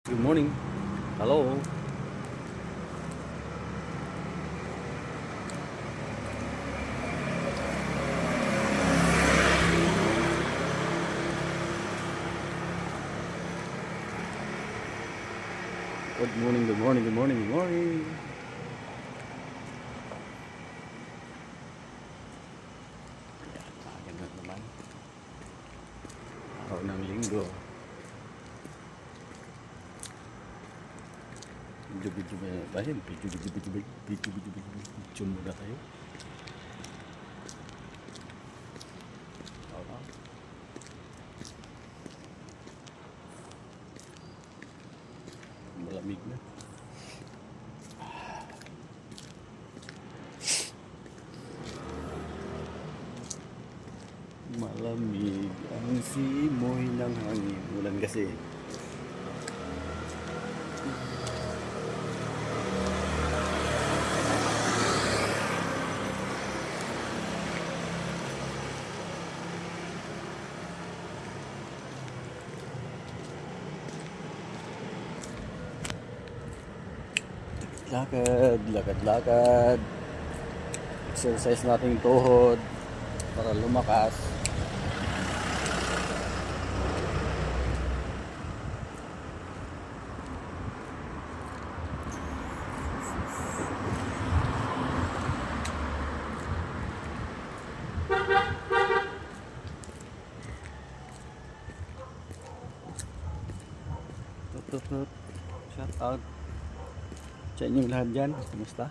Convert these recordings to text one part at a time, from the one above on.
Good morning. Hello. Good morning, good morning, good morning, good morning. Ayan na naman. Araw ng linggo. Video muna tayo. Video muna tayo. Okay. Malamig na. Malamig ang simoy ng hangin. Ulan kasi. Lakad. Exercise natin yung tuhod para lumakas. Tut. Shout out sa inyong lahat dyan. Kumusta?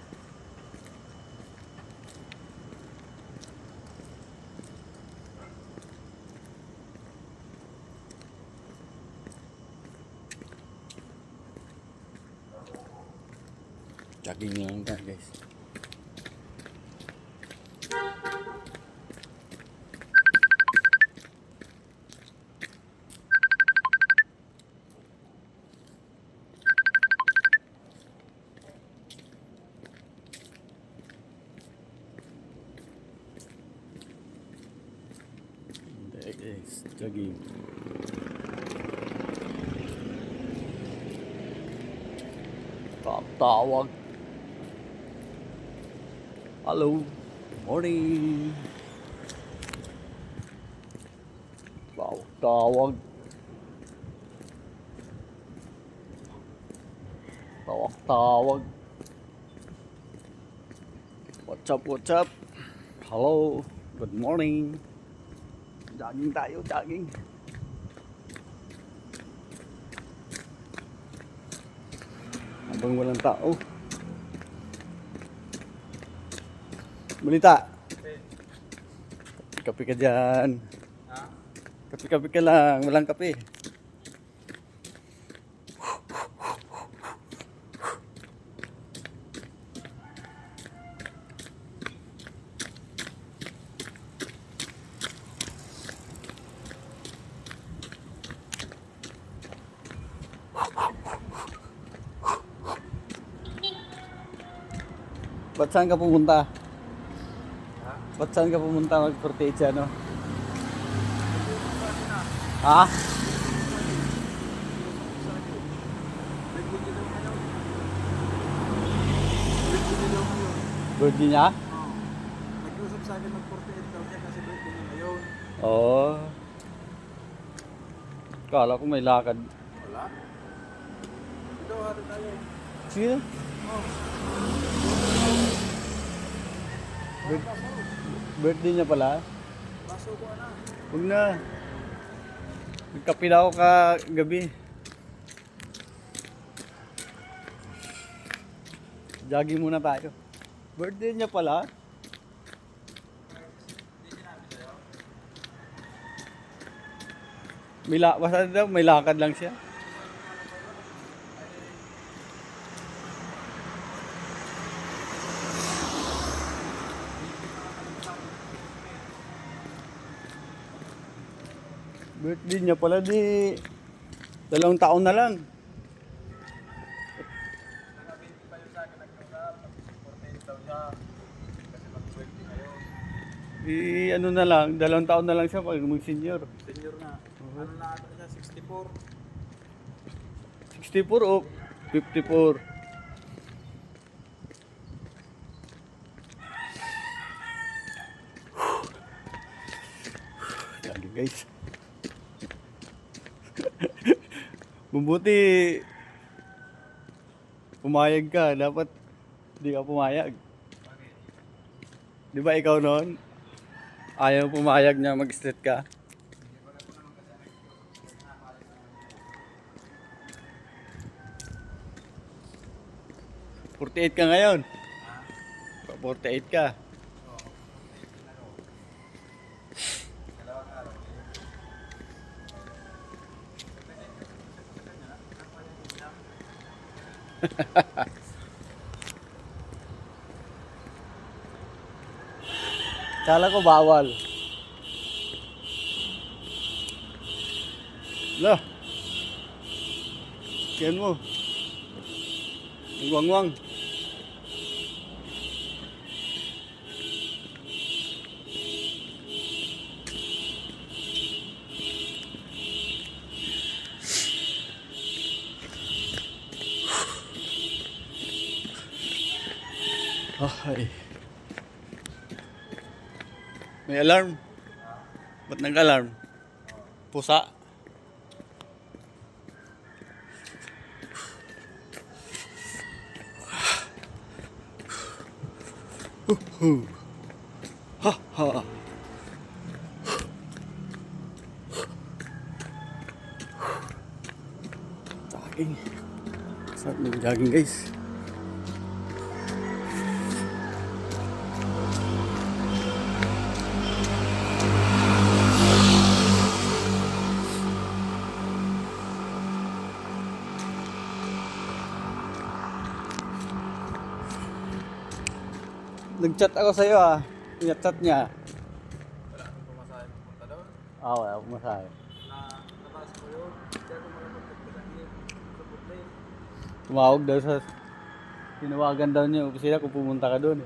Jogging lang ka guys. Guys, jogging. Tawag. Hello. Morning. Tawag. Tawag. What's up? Hello. Good morning. Jogging tayo, jogging. Habang walang tao. Balita. Kape ka dyan. Ha? Kape ka lang, walang kape. Ba't saan ka pumunta? Ha? Ba't saan ka pumunta mag-fortage ano? Ha? Birthday niya? Oo. Nag-usap sa akin mag-48 daw niya kasi birthday niya ngayon. Oo. Kala ko may lakad. Wala? Ito, hati tayo. Sige. Oo. Birthday niya pala? Baso ko na. Huwag na. Nagkape na ako kagabi. Jogging muna tayo. Birthday niya pala? Basta daw, may lakad lang siya. Birthday niya pala, di 2 taon na lang. Nakabinti pa yun sa akin nag-usap. 48 daw siya. Kasi mag-birthday ngayon. Ano na lang, 2 taon na lang siya pag mag-senior. Senior na. Ano na ata siya? 64. 64 o 54. Lagi guys. Mabuti pumayag ka. Dapat di ka pumayag. Di ba ikaw noon? Ayaw pumayag na mag-straight ka? 48 ka ngayon. 48 ka. Kala ko bawal. Lah. Kian mo. Wang-wang. Ay. May alarm. Ba't nag-alarm? Pusa. Ha ha. Jogging. Sarap mag-jogging guys. Nag-chat ako sa'yo ah. Pinat-chat niya. Wala akong pumasahe pupunta doon. Wala akong masahe. Nabasa ko yun. Hindi ako makapagpagpasahil. Sabot na yun. Tumawag daw sa... Tinawagan daw niya sila kung pumunta ka doon.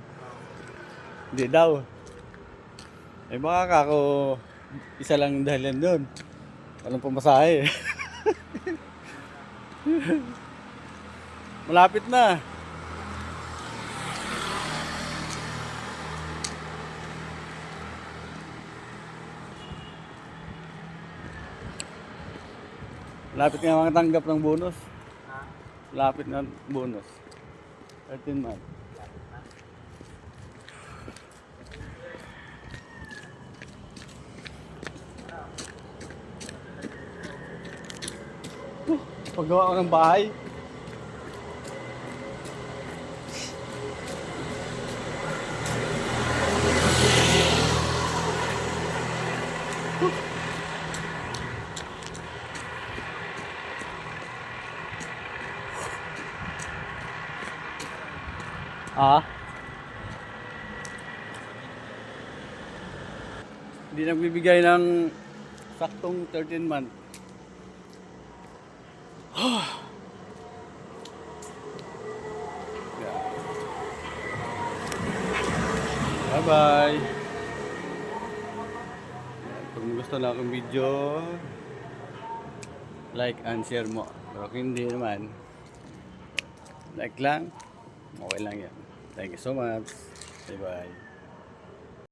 Hindi daw. Eh baka ka ako... Isa lang dahilan doon. Walang pumasahe. Malapit na. Lapit nga makatanggap ng bonus. Ha? Lapit na bonus. 13 months. Paggawa ko ng bahay. Hindi nagbibigay ng saktong 13 month. Bye-bye. Kung gusto na akong video, like and share mo. Pero kung hindi naman, like lang, okay lang yan. Thank you so much. Bye-bye.